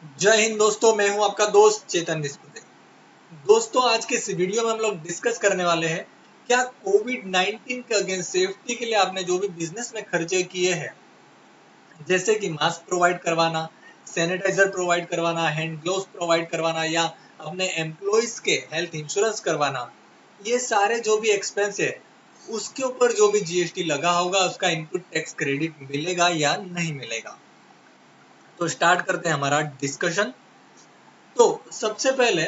जय हिंद दोस्तों, मैं हूं आपका दोस्त चेतन विस्पति। दोस्तों, आज के इस वीडियो में हम लोग डिस्कस करने वाले हैं क्या कोविड 19 के अगेंस्ट सेफ्टी के लिए आपने जो भी बिजनेस में खर्चे किए हैं, जैसे कि मास्क प्रोवाइड करवाना, सैनिटाइजर प्रोवाइड करवाना, हैंड ग्लोव्स प्रोवाइड करवाना या अपने एम्प्लॉइज के हेल्थ इंश्योरेंस करवाना, ये सारे जो भी एक्सपेंस है उसके ऊपर जो भी जीएसटी लगा होगा उसका इनपुट टैक्स क्रेडिट मिलेगा या नहीं मिलेगा। तो स्टार्ट करते हैं हमारा डिस्कशन। तो सबसे पहले,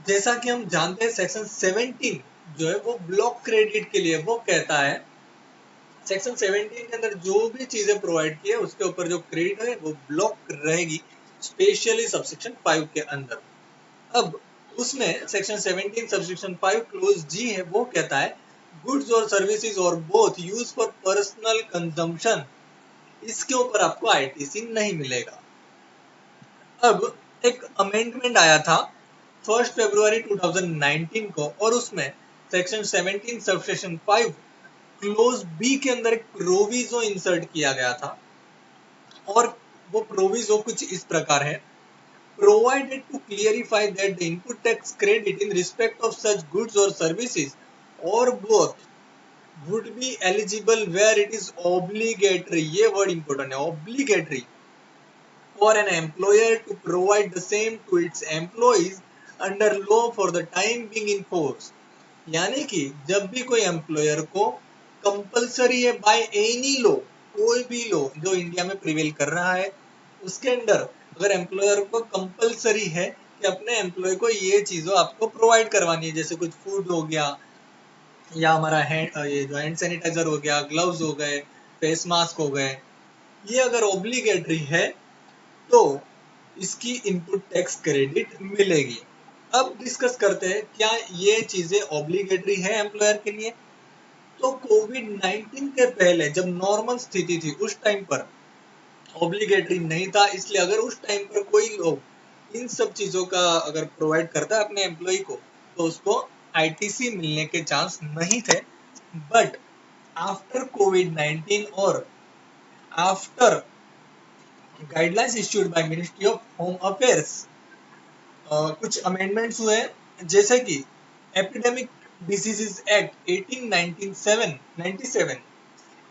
जैसा कि हम जानते हैं, सेक्शन 17 जो है वो ब्लॉक क्रेडिट के लिए वो कहता है, सेक्शन 17 के अंदर जो भी चीजें प्रोवाइड की है उसके ऊपर जो क्रेडिट है वो ब्लॉक रहेगी, स्पेशली सबसेक्शन 5 के अंदर। अब उसमें सेक्शन 17 सबसेक्शन 5 क्लोज जी है, वो कहता है गुड्स और सर्विसेज और both use for personal consumption, इसके ऊपर आपको आईटीसी नहीं मिलेगा। अब एक अमेंडमेंट आया था 1 फरवरी 2019 को, और उसमें सेक्शन 17 सबसेक्शन 5 क्लोज बी के अंदर एक प्रोविजो इंसर्ट किया गया था, और वो प्रोविजो कुछ इस प्रकार है: provided to clarify that the input tax credit in respect of such goods or services or both would be eligible where it is obligatory, ये वर्ड इंपॉर्टेंट है, obligatory for an employer to provide the same to its employees under law for the time being in force। यानी कि जब भी कोई employer को compulsory है by any law, कोई भी लॉ जो इंडिया में प्रिवेल कर रहा है उसके अंडर, अगर एम्प्लॉयर को कंपलसरी है कि अपने एम्प्लॉय को ये चीजों आपको प्रोवाइड करवानी है, जैसे कुछ फूड हो गया या हमारा ये जो हैंड सैनिटाइजर हो गया, ग्लव्स हो गए, फेस मास्क हो गए, ये अगर ऑब्लिगेटरी है तो इसकी इनपुट टैक्स क्रेडिट मिलेगी। अब डिस्कस करते हैं क्या ये चीजें ऑब्लिगेटरी है एम्प्लॉयर के लिए। तो कोविड 19 के पहले जब नॉर्मल स्थिति थी उस टाइम पर ऑब्लिगेटरी नहीं था, इसलिए अगर उस टाइम पर कोई लोग इन सब चीजों का अगर प्रोवाइड करता है अपने एम्प्लॉय को तो उसको आईटीसी मिलने के चांस नहीं थे। बट आफ्टर कोविड 19 और after guidelines issued by ministry of home affairs, कुछ अमेंडमेंट्स हुए, जैसे कि एपिडेमिक डिसीजेज एक्ट 1897,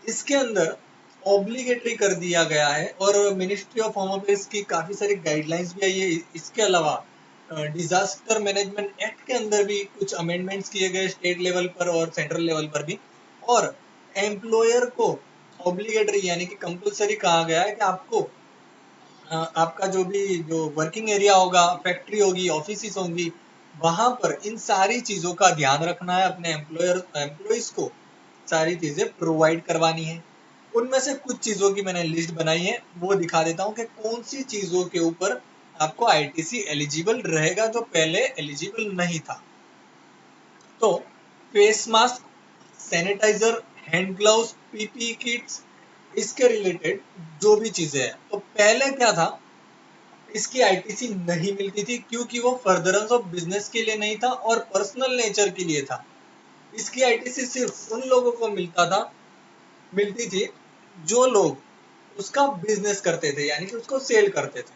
इसके अंदर ऑब्लिगेटरी कर दिया गया है, और मिनिस्ट्री ऑफ होम अफेयर्स की काफी सारी गाइडलाइंस भी आई है। इसके अलावा डिजास्टर मैनेजमेंट एक्ट के अंदर भी कुछ अमेंडमेंट्स किए गए स्टेट लेवल पर और सेंट्रल लेवल पर भी, और एम्प्लॉयर को ऑब्लिगेटरी यानी कि कंपलसरी कहा गया है कि आपको आपका जो वर्किंग एरिया होगा, फैक्ट्री होगी, ऑफिस होंगी, वहां पर इन सारी चीजों का ध्यान रखना है, अपने एम्प्लॉयज को सारी चीजें प्रोवाइड करवानी है। उनमें से कुछ चीजों की मैंने लिस्ट बनाई है, वो दिखा देता हूँ कि कौन सी चीजों के ऊपर आपको आईटीसी एलिजिबल रहेगा जो पहले एलिजिबल नहीं था। तो face mask, sanitizer, hand gloves, PPE kits, इसके रिलेटेड जो भी चीजें हैं, तो पहले क्या था, इसकी आईटीसी नहीं मिलती थी क्योंकि वो फर्दरेंस ऑफ बिजनेस के लिए नहीं था और पर्सनल नेचर के लिए था। इसकी आईटीसी सिर्फ उन लोगों को मिलती थी जो लोग उसका बिजनेस करते थे, यानी कि उसको सेल करते थे।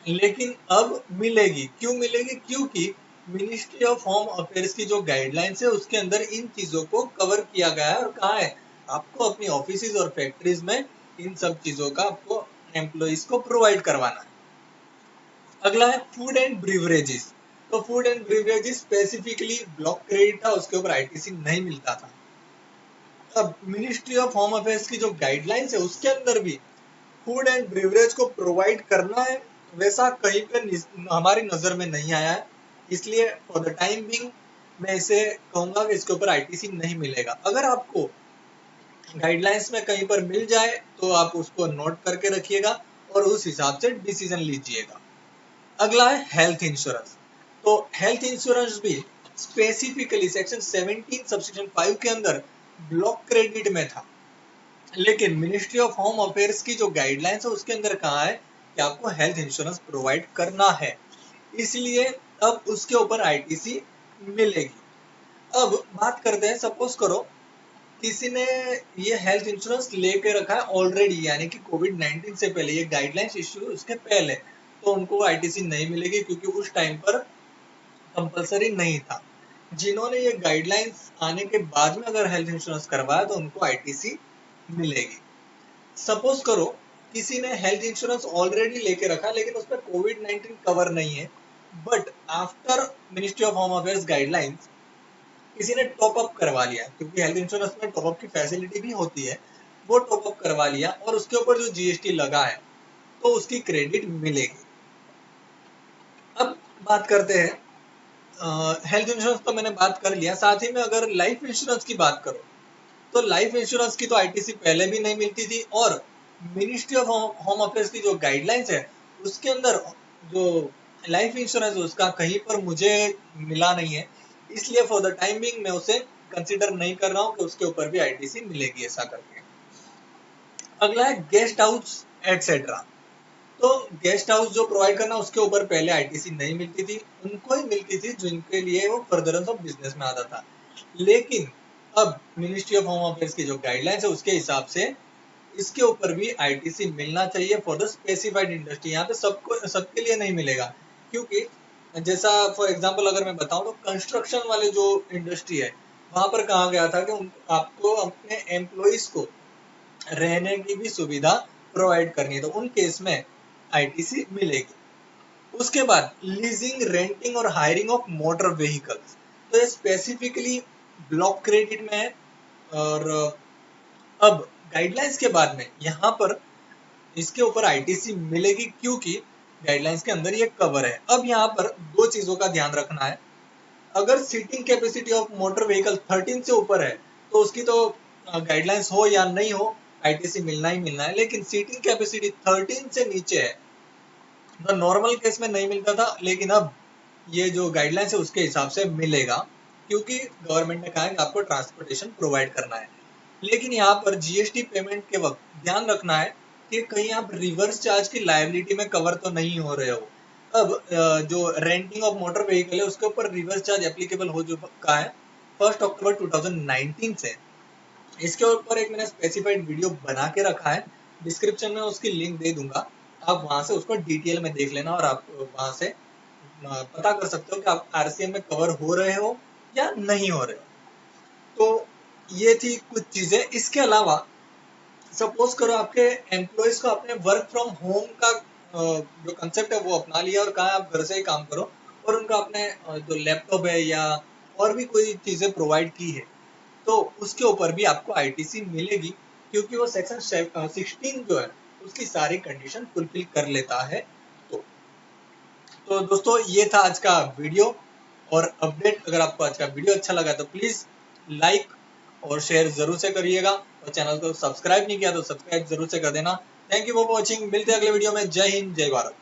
लेकिन अब मिलेगी, क्यों मिलेगी? क्योंकि मिनिस्ट्री ऑफ होम अफेयर्स की जो गाइडलाइंस है उसके अंदर इन चीजों को कवर किया गया है, और कहा है आपको अपनी ऑफिस और फैक्ट्रीज में इन सब चीजों का आपको एम्प्लॉइज को प्रोवाइड करवाना है। अगला है फूड एंड ब्रीवरेजेस। तो food and beverages specifically block credit था, उसके ऊपर आईटीसी नहीं मिलता था। अब मिनिस्ट्री ऑफ होम अफेयर्स की जो गाइडलाइंस है उसके अंदर भी फूड एंड ब्रीवरेज को प्रोवाइड करना है, वैसा कहीं पे हमारी नजर में नहीं आया है, इसलिए फॉर द टाइम बिंग मैं इसे कहूंगा कि इसके ऊपर आईटीसी नहीं मिलेगा। अगर आपको गाइडलाइंस में कहीं पर मिल जाए तो आप उसको नोट करके रखिएगा और उस हिसाब से डिसीजन लीजिएगा। अगला है हेल्थ इंश्योरेंस। तो हेल्थ इंश्योरेंस भी स्पेसिफिकली सेक्शन 17 सबसेक्शन 5 के अंदर ब्लॉक क्रेडिट में था, लेकिन मिनिस्ट्री ऑफ होम अफेयर्स की जो गाइडलाइंस है उसके अंदर कहा है कि आपको हेल्थ इंश्योरेंस प्रोवाइड करना है, इसलिए अब उसके ऊपर आईटीसी मिलेगी। अब बात करते हैं, सपोज करो किसी ने ये हेल्थ इंश्योरेंस लेके रखा है ऑलरेडी, यानी कि कोविड-19 से पहले, ये गाइडलाइंस इश्यू उसके पहले, तो उनको आईटीसी नहीं मिलेगी क्योंकि उस टाइम पर कंपलसरी नहीं था। जिन्होंने ये गाइडलाइंस आने के बाद में अगर हेल्थ इंश्योरेंस करवाया तो उनको आईटीसी मिलेगी। सपोज करो किसी ने हेल्थ इंश्योरेंस ऑलरेडी लेके रखा लेकिन उस पर कोविड-19 कवर नहीं है, but after ministry of home affairs guidelines किसी ने टॉप अप करवा लिया, क्योंकि हेल्थ इंश्योरेंस में टॉप अप की फैसिलिटी भी होती है, वो टॉप अप करवा लिया और उसके ऊपर जो जीएसटी लगा है तो उसकी क्रेडिट मिलेगी। अब बात करते हैं हेल्थ इंश्योरेंस, तो मैंने बात कर लिया, साथ ही में अगर लाइफ इंश्योरेंस की बात करो तो लाइफ इंश्योरेंस की तो आईटीसी पहले भी नहीं मिलती थी, और मिनिस्ट्री ऑफ होम अफेयर्स की जो गाइडलाइंस है उसके अंदर जो लाइफ इंश्योरेंस उसका कहीं पर मुझे मिला नहीं है, इसलिए फॉर द टाइम बिंग मैं उसे कंसिडर नहीं कर रहा हूँ कि उसके ऊपर भी आईटीसी मिलेगी ऐसा करके। अगला है गेस्ट हाउस एटसेट्रा। तो गेस्ट हाउस जो प्रोवाइड करना उसके ऊपर पहले आईटीसी नहीं मिलती थी, उनको ही मिलती थी जिनके लिए वो फर्दरेंस ऑफ बिजनेस में आता था। लेकिन अब मिनिस्ट्री ऑफ होम अफेयर्स की जो गाइडलाइंस है उसके हिसाब से इसके ऊपर भी आईटीसी मिलना चाहिए फॉर द स्पेसिफाइड इंडस्ट्री। यहाँ पे सबको सबके लिए नहीं मिलेगा, क्योंकि जैसा फॉर एग्जांपल अगर मैं बताऊं तो कंस्ट्रक्शन वाले जो इंडस्ट्री है वहां पर कहा गया था कि आपको अपने एम्प्लॉइज को रहने की भी सुविधा प्रोवाइड करनी है, तो उन केस में आईटीसी मिलेगी। उसके बाद लीजिंग, रेंटिंग और हायरिंग ऑफ मोटर व्हीकल्स, तो ये स्पेसिफिकली ब्लॉक क्रेडिट में है। और अब गाइडलाइंस के बाद में यहाँ पर इसके ऊपर आईटीसी मिलेगी क्योंकि गाइडलाइंस के अंदर ये कवर है। अब यहाँ पर दो चीजों का ध्यान रखना है, अगर seating capacity of motor vehicle 13 से ऊपर है तो उसकी तो गाइडलाइंस हो या नहीं हो आईटीसी मिलना ही मिलना है, लेकिन सीटिंग कैपेसिटी 13 से नीचे है तो नॉर्मल केस में नहीं मिलता था, लेकिन अब ये जो गाइडलाइंस है उसके हिसाब से मिलेगा, क्योंकि गवर्नमेंट ने कहा है कि आपको ट्रांसपोर्टेशन प्रोवाइड करना है। लेकिन यहाँ पर जीएसटी पेमेंट के वक्त ध्यान रखना है कि कहीं आप रिवर्स चार्ज की लायबिलिटी में कवर तो नहीं हो रहे हो। अब जो रेंटिंग ऑफ मोटर व्हीकल है उसके ऊपर रिवर्स चार्ज एप्लीकेबल हो चुका है 1 अक्टूबर 2019 से। इसके ऊपर एक मैंने स्पेसिफाइड वीडियो बना के रखा है, डिस्क्रिप्शन में उसकी लिंक दे दूंगा, आप वहां से उसको डिटेल में देख लेना और आप वहां से पता कर सकते हो कि आप आरसीएम में कवर हो रहे हो या नहीं हो रहे हो। तो ये थी कुछ चीजें। इसके अलावा सपोज करो आपके एम्प्लॉयज को अपने वर्क फ्रॉम होम का जो कंसेप्ट है वो अपना लिया और कहा आप घर से ही काम करो, और उनका अपने जो लैपटॉप है या और भी कोई चीजें प्रोवाइड की है, तो उसके ऊपर भी आपको आईटीसी मिलेगी, क्योंकि वो सेक्शन 16 जो है उसकी सारी कंडीशन फुलफिल कर लेता है। तो दोस्तों ये था आज का वीडियो और अपडेट। अगर आपको आज का वीडियो अच्छा लगा तो प्लीज लाइक और शेयर जरूर से करिएगा, और चैनल को सब्सक्राइब नहीं किया तो सब्सक्राइब जरूर से कर देना। थैंक यू फॉर वॉचिंग, मिलते हैं अगले वीडियो में। जय हिंद, जय भारत।